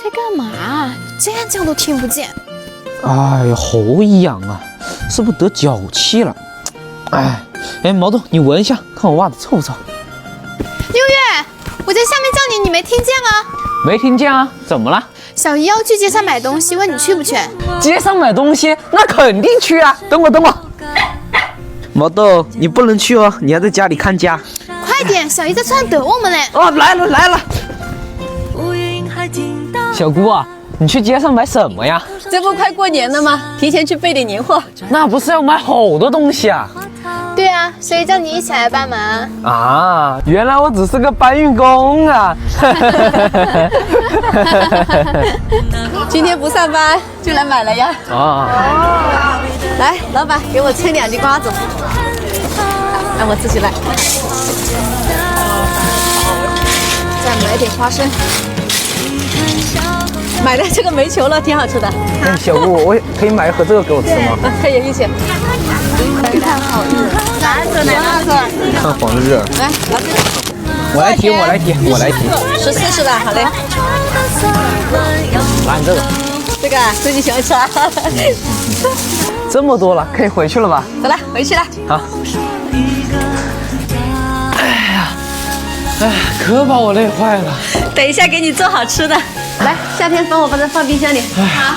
在干嘛？这样讲都听不见。哎呀，好痒啊！是不是得脚气了？哎，毛豆，你闻一下，看我袜子臭不臭？六月，我在下面叫你，你没听见吗？没听见啊？怎么了？小姨要去街上买东西，问你去不去？街上买东西，那肯定去啊！等我。毛豆，你不能去哦，你要在家里看家。快点，小姨在车上等我们嘞。哦，来了。小姑啊，你去街上买什么呀？这不快过年了吗？提前去备点年货。那不是要买好多东西啊？对啊，所以叫你一起来帮忙。啊，原来我只是个搬运工啊！今天不上班就来买了呀。来，老板给我称2斤瓜子，让我自己来。再买点花生。买的这个煤球了，挺好吃的。小姑，我可以买一盒这个给我吃吗？可以，一起。看好日，哪个？看黄日。来，我来提。14是吧？好嘞。拿你这个。这个自己喜欢吃啊。这么多了，可以回去了吧？走了，回去了。好。可把我累坏了。等一下给你做好吃的。来，夏天帮我把它放冰箱里。好。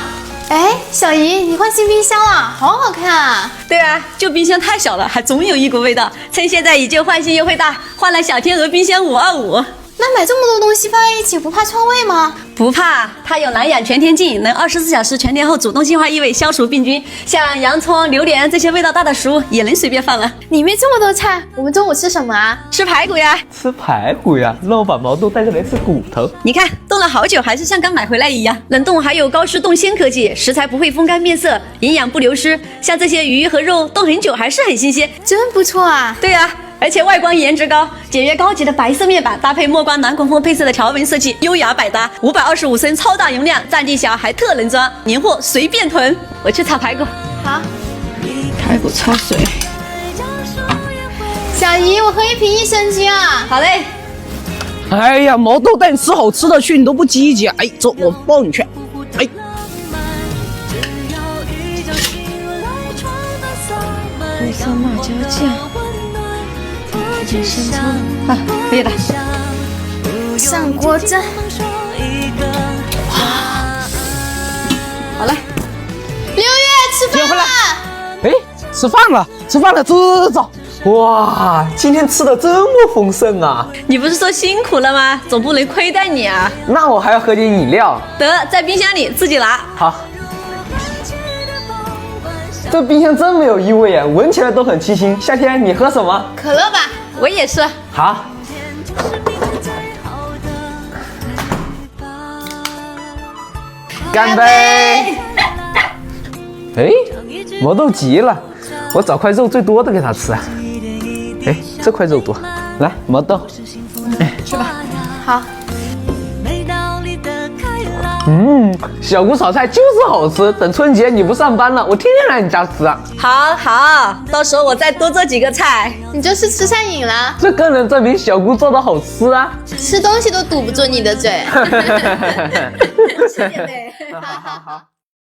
哎，小姨，你换新冰箱了，好好看啊！对啊，旧冰箱太小了，还总有一股味道。趁现在以旧换新优惠大，换了小天鹅冰箱525。那买这么多东西放在一起，不怕串味吗？不怕，它有蓝养全天净，能24小时全天候主动净化异味，消除病菌。像洋葱、榴莲这些味道大的食物也能随便放啊。里面这么多菜，我们中午吃什么啊？吃排骨呀。吃排骨呀？那我把毛豆带着来吃骨头。你看，冻了好久，还是像刚买回来一样。冷冻还有高湿冻鲜科技，食材不会风干变色，营养不流失。像这些鱼和肉冻很久还是很新鲜，真不错啊。对啊。而且外观颜值高，简约高级的白色面板搭配墨光蓝孔风配色的条纹设计，优雅百搭。525升超大容量，占地小还特能装，年货随便囤。我去炒排骨。好，排骨焯水。小姨，我喝1瓶益生菌啊。好嘞。哎呀，毛豆带你吃好吃的去，你都不积极。哎，走，我抱你去。哎。味上辣椒酱。生抽啊，可以了。上锅蒸。好了。六月吃饭了。哎，吃饭了，走。哇，今天吃的这么丰盛啊！你不是说辛苦了吗？总不能亏待你啊。那我还要喝点饮料。得，在冰箱里自己拿。好。这冰箱真没有异味啊，闻起来都很清新。夏天你喝什么？可乐吧。我也是。好。干杯！哎，毛豆急了，我找块肉最多的给他吃。哎，这块肉多，来，毛豆，哎，吃吧。好。小姑炒菜就是好吃。等春节你不上班了，我天天来你家吃。好，到时候我再多做几个菜。你就是吃上瘾了。这更能证明小姑做的好吃啊！吃东西都堵不住你的嘴。吃点呗。好。